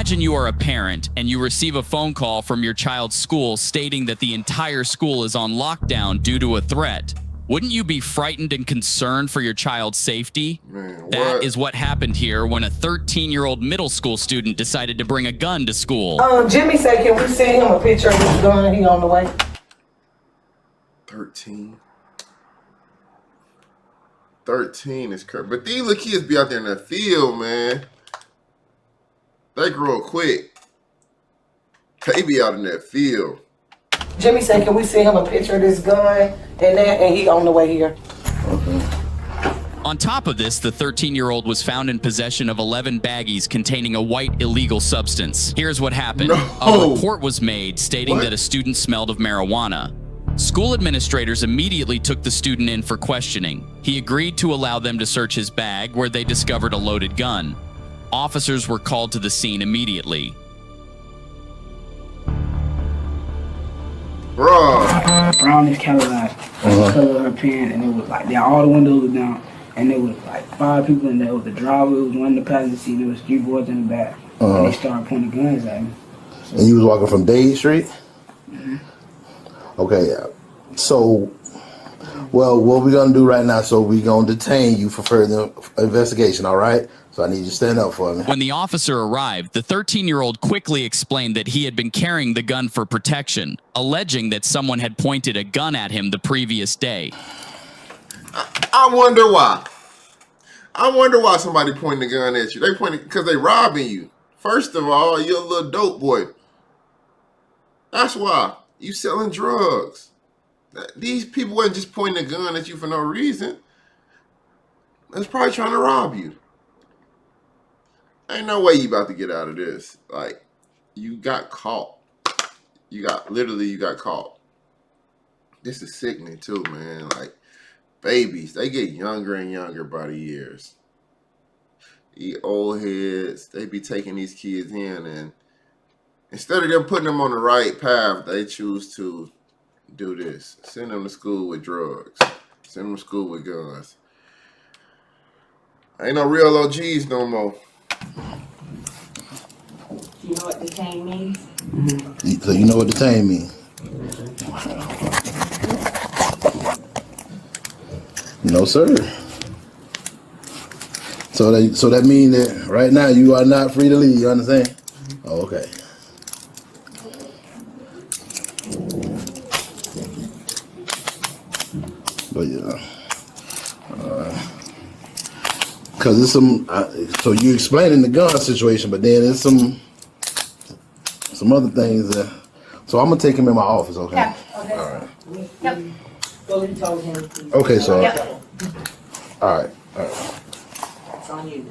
Imagine you are a parent and you receive a phone call from your child's school stating that the entire school is on lockdown due to a threat. Wouldn't you be frightened and concerned for your child's safety? Man, that is what happened here when a 13-year-old middle school student decided to bring a gun to school. Jimmy said, can we send him a picture of his gun? He on the way. 13 is crazy. But these little kids be out there in that field, man. They grow quick. They be out in that field. Jimmy said, can we send him a picture of this gun? And he on the way here. Okay. On top of this, the 13-year-old was found in possession of 11 baggies containing a white illegal substance. Here's what happened. No. A report was made stating that a student smelled of marijuana. School administrators immediately took the student in for questioning. He agreed to allow them to search his bag, where they discovered a loaded gun. Officers were called to the scene immediately. Bro. Brownish Cadillac, color of her pants, and it was like, all the windows were down, and there was like 5 people in there. It was the driver, it was one in the passenger seat, there was 3 boys in the back. And they started pointing guns at me. So, and you was walking from Dade Street? Okay, so, well, what we're going to do right now, so we're going to detain you for further investigation, all right? So I need you to stand up for me. When the officer arrived, the 13-year-old quickly explained that he had been carrying the gun for protection, alleging that someone had pointed a gun at him the previous day. I wonder why. I wonder why somebody pointing a gun at you. They pointed because they robbing you. First of all, you're a little dope boy. That's why. You selling drugs. These people wasn't just pointing a gun at you for no reason. They was probably trying to rob you. Ain't no way you about to get out of this. Like, you got caught. You got caught. This is sickening too, man. Like, babies, they get younger and younger by the years. The old heads, they be taking these kids in, and instead of them putting them on the right path, they choose to do this. Send them to school with drugs. Send them to school with guns. Ain't no real OGs no more. You know what detain means? So you know what detain means? No, sir. So that means that right now you are not free to leave. You understand? Oh, okay. But yeah. Because it's some, so you explaining the gun situation, but then there's some other things that. So I'm gonna take him in my office, okay? Yeah. Okay. All right. Yep. Go and tell him. Okay, so. Yep. All right. It's on you.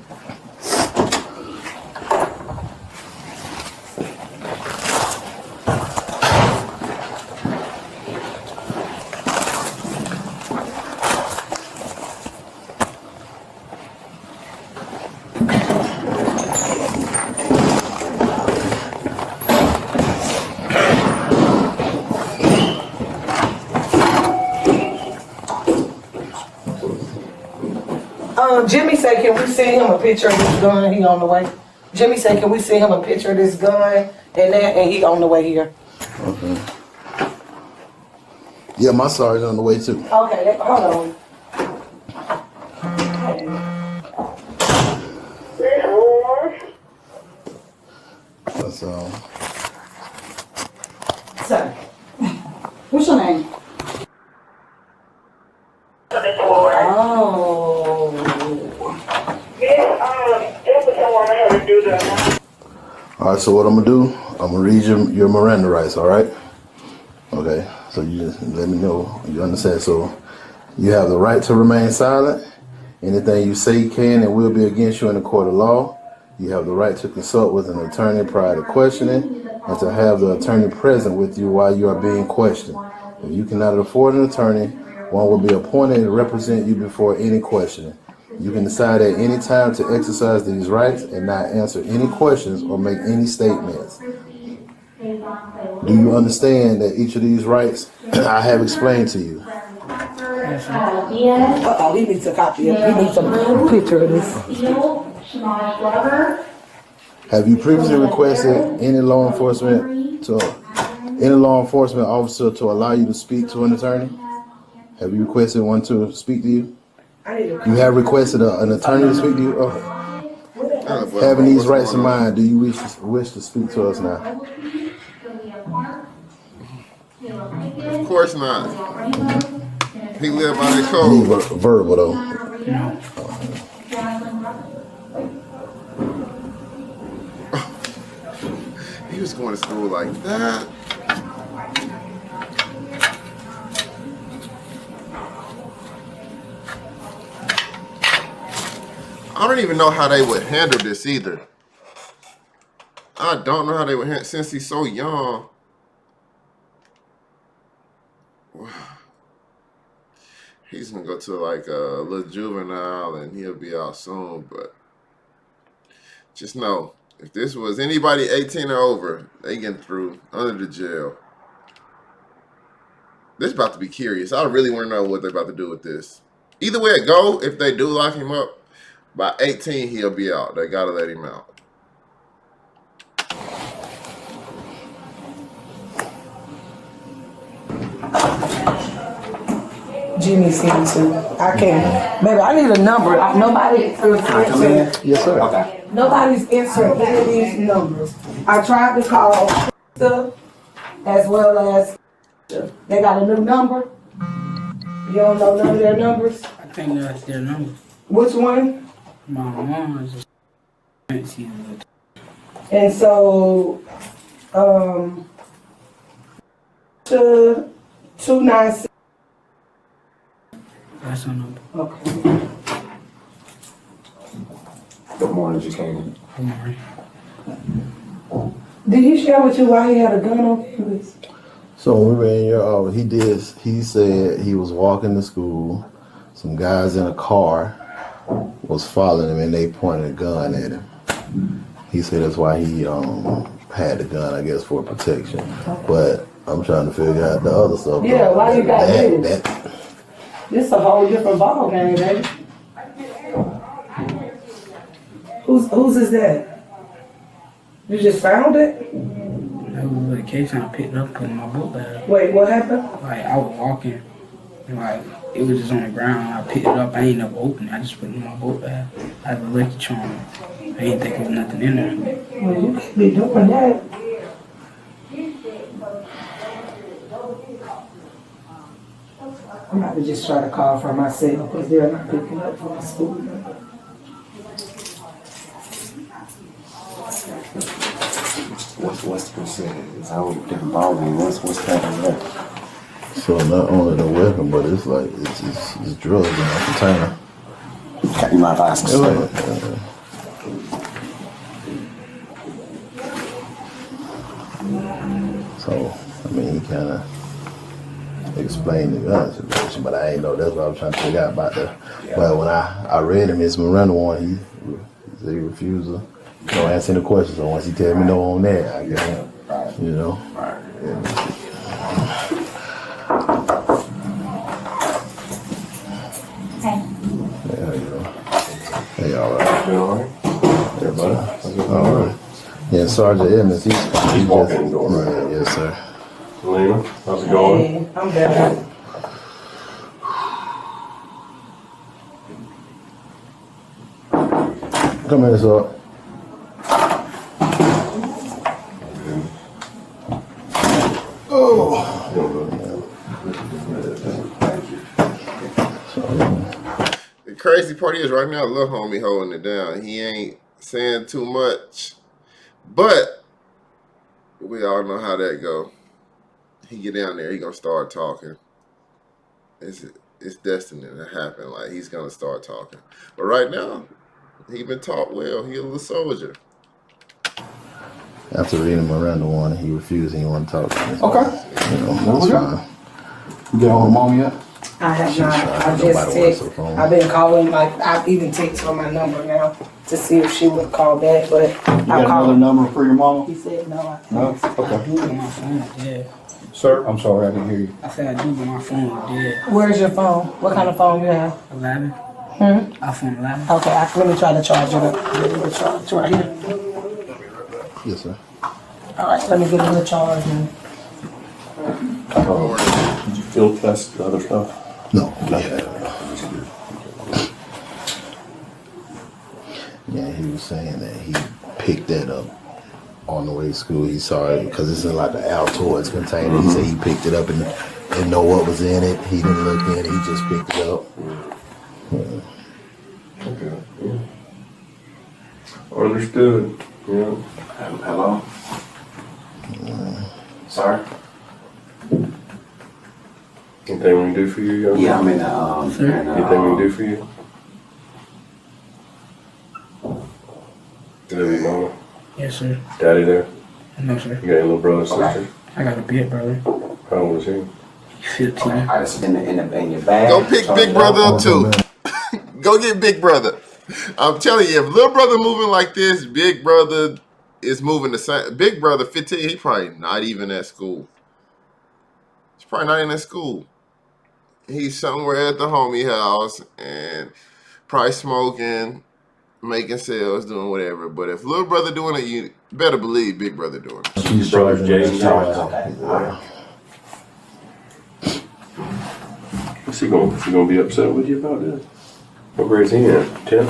Jimmy said, can we send him a picture of this gun? He on the way. Jimmy said, can we send him a picture of this gun? And he on the way here. Okay. Yeah, my sergeant on the way too. Okay, hold on. That's Sir, what's your name? Oh. All right, so what I'm gonna do, I'm gonna read your Miranda rights, all right? Okay, so you just let me know you understand. So you have the right to remain silent. Anything you say can and will be against you in a court of law. You have the right to consult with an attorney prior to questioning and to have the attorney present with you while you are being questioned. If you cannot afford an attorney, one will be appointed to represent you before any questioning. You can decide at any time to exercise these rights and not answer any questions or make any statements. Do you understand that each of these rights I have explained to you? Uh-oh, he needs a copy of it. He needs a picture of this. Have you previously requested any law enforcement officer to allow you to speak to an attorney? Have you requested one to speak to you? You have requested an attorney to speak to you? Okay. Having these rights in mind, do you wish to speak to us now? Of course not. He live by that code. Need verbal though. He was going to school like that. I don't even know how they would handle this either. I don't know how they would handle since he's so young. He's gonna go to like a little juvenile and he'll be out soon, but just know if this was anybody 18 or over, they getting through under the jail. This about to be curious. I really want to know what they're about to do with this. Either way it go, if they do lock him up, by 18 he'll be out. They gotta let him out. Jimmy seems to. I can't. Baby, I need a number. Nobody's answering. Yes, sir. Okay. Nobody's answering any of these numbers. I tried to call as well as they got a new number. You don't know none of their numbers? I think that's their number. Which one? My mom is a And so, to 296. that's her number. Okay. Good morning, you came. Good morning. Did he share with you why he had a gun on campus? So when we were in your office, he said he was walking to school. Some guys in a car was following him and they pointed a gun at him. He said that's why he had the gun, I guess, for protection. But I'm trying to figure out the other stuff. Yeah, why you got this? that? This a whole different ball game, baby. Whose is that? You just found it? That was the case I picked it up, put it in my book bag. Wait, what happened? Like, I was walking, and like, it was just on the ground. I picked it up. I ain't never opened it. I just put it in my book bag. I have a lucky charm. I ain't think there was nothing in there. Well, you can't be doing that. I'm about to just try to call for myself because they're not picking up from the school number. What's the percentage? It's a whole different ballgame. What's happening there? So not only the weapon, but it's like it's drugs in a container. You might ask us. So I mean, he kind of explained the gun situation, but I ain't know. That's what I was trying to figure out about the. Yeah. But when I read him, his Miranda one, he said he refused to don't answer any questions. So once he tell me no on that, I guess, right. You know. Right. Yeah. Hey, how you doing? Hey, all right. You all right? Everybody? All right. Yeah, Sergeant Edmonds, he's coming. He's walking the door, right? Yeah, yes, sir. Selena, how's it going? Hey, I'm better. Come here, sir. The crazy part is right now, little homie holding it down. He ain't saying too much, but we all know how that go. He get down there, he gonna start talking. It's destined to happen. Like he's gonna start talking. But right now, he been taught well. He a little soldier. After reading Miranda one, he refused. He didn't want to talk to me. Okay. You know, that's fine. You get home, mom yet? I have not. I Nobody just wants text. her phone. I've been calling. Like I've even texted her my number now to see if she would call back. But You got another number for your mama? He said no. I No? can't. Okay. I do, but my phone is dead. Sir, I'm sorry, I didn't hear you. I said I do, but my phone is dead. Where's your phone? What kind of phone you have? 11. iPhone 11. Okay, let me try to charge it up. Let me charge it right here. Yes, sir. All right, let me get a little charge now. Did you field test the other stuff? No. Yeah, he was saying that he picked that up on the way to school. He saw it because it's in like the Altoids container. He said he picked it up and didn't know what was in it. He didn't look in it. He just picked it up. Okay. Yeah. Understood. Yeah. Hello? Sorry? Anything we can do for you, young Yeah, man? I'm in Anything we can do for you? Baby mama, Yes, sir. daddy there? No, sir. You got any little brother, sister? I got a big brother. How old is he? 15. I just in your bag. Go pick Big Brother up too. Go get Big Brother. I'm telling you, if little brother moving like this, Big Brother is moving the same. Big Brother 15, he probably not even at school. He's probably not even at school. He's somewhere at the homie house and probably smoking, making sales, doing whatever. But if little brother doing it, you better believe Big Brother doing it. He's Brother charging James. Okay. Is he gonna be upset with you about this? What grade's he in? 10?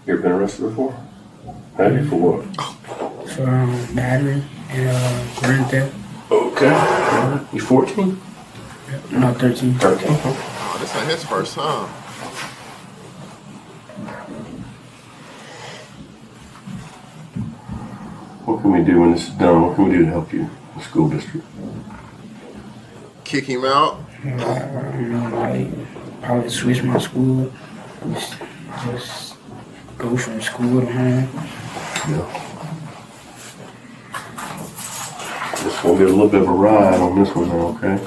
You ever been arrested before? Have you for what? For battery and grand theft. Okay. You 14? No, 13. 13. Oh, this ain't his first time. What can we do when this is done? What can we do to help you, the school district? Kick him out. Like, probably switch my school. Just go from school to home. It's gonna be a little bit of a ride on this one now, okay?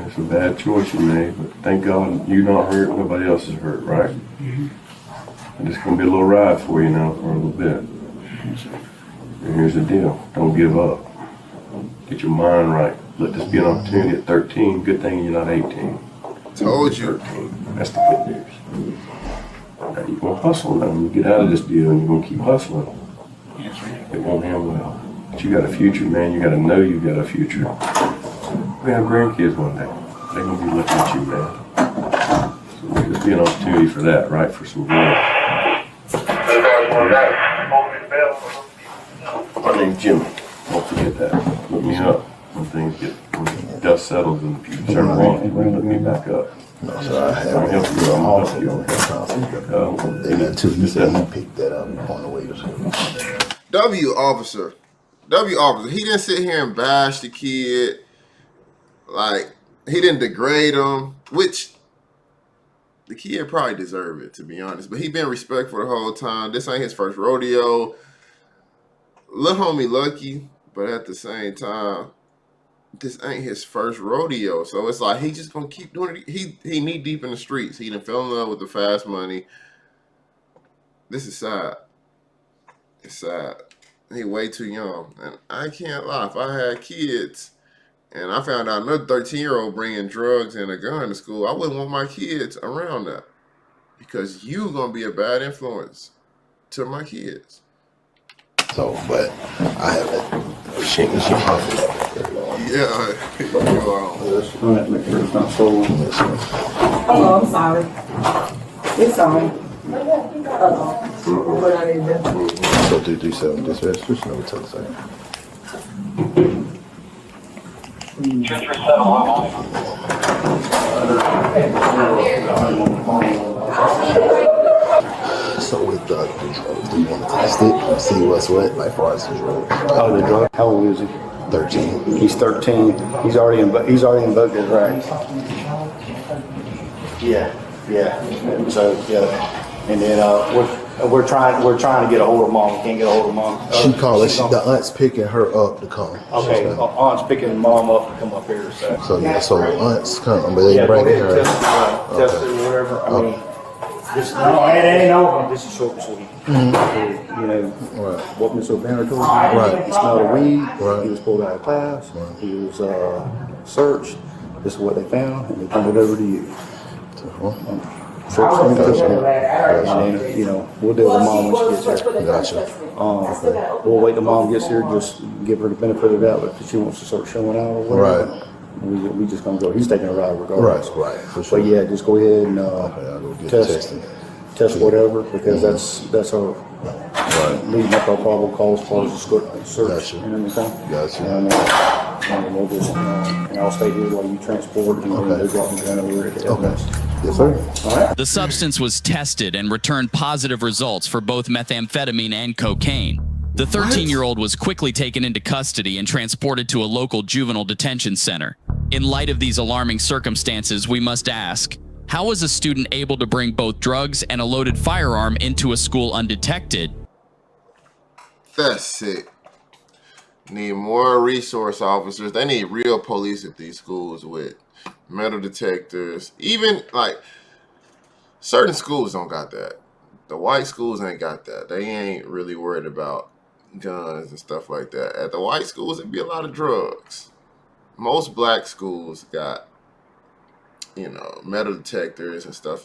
It's a bad choice you made, but thank God you're not hurt, nobody else is hurt, right? And it's gonna be a little ride for you now for a little bit. And here's the deal, don't give up. Get your mind right. Let this be an opportunity at 13. Good thing you're not 18. Told you. 13. That's the good news. Now you're gonna hustle now. When you get out of this deal and you're gonna keep hustling, it won't end well. But you got a future, man. You gotta know you got a future. We're gonna have grandkids one day. They're gonna be looking at you, man. So let this be an opportunity for that, right? For some growth. My name's Jimmy. Don't forget that. Look me up when the dust settles and if you turn around, look me back up. No, sir, I I'm haven't. helping you. I'm helping you. They got two. He said he picked that up on the way to school. W officer. He didn't sit here and bash the kid. Like, he didn't degrade him, which the kid probably deserved it, to be honest. But he been respectful the whole time. This ain't his first rodeo. Little homie lucky, but at the same time, this ain't his first rodeo. So it's like he just gonna keep doing it. He knee deep in the streets. He done fell in love with the fast money. This is sad. It's sad. He way too young. And I can't lie. If I had kids and I found out another 13-year-old bringing drugs and a gun to school, I wouldn't want my kids around that. Because you going to be a bad influence to my kids. So, but I haven't. Yeah. Alright, make sure it's not sold. Oh, I'm sorry. It's on. What I did do. So 337 dispatch, switch over to the side. So with the drug, we want to test it and see what's what, like far as the drug. Oh, the drug. How old is he? 13. He's 13. He's already invoked his rights. Yeah. So yeah, and then we're trying to get a hold of mom. We can't get a hold of mom. She called us. The aunt's picking her up to come. Okay, aunt's picking mom up to come up here. So yeah, so aunt's coming, but they bringing her. Test it or whatever. I mean, this no, it ain't over. This is short and sweet. You know, what Miss O'Banner told me. Right. He smelled a weed. Right. He was pulled out of class. He was searched. This is what they found, and they turned it over to you. search him, Gotcha. and then, you know, we'll deal with mom when she gets here. Gotcha. We'll wait till mom gets here, just give her the benefit of the doubt if she wants to start showing out or whatever. Right. We just gonna go. He's taking a ride regardless. Right. For sure. But yeah, just go ahead and Okay, I'll go get test tested. whatever, because that's our Right. leading up our probable cause as far as the search Gotcha. and everything. Gotcha. And we'll just, and I'll stay here while you transport and then Okay. they'll drop me down over at the Okay. evidence. Yes, sir. All right. The substance was tested and returned positive results for both methamphetamine and cocaine. The 13-year-old was quickly taken into custody and transported to a local juvenile detention center. In light of these alarming circumstances, we must ask, how was a student able to bring both drugs and a loaded firearm into a school undetected? That's sick. Need more resource officers. They need real police at these schools with metal detectors. Even like certain schools don't got that. The white schools ain't got that. They ain't really worried about guns and stuff like that. At the white schools, it'd be a lot of drugs. Most black schools got, you know, metal detectors and stuff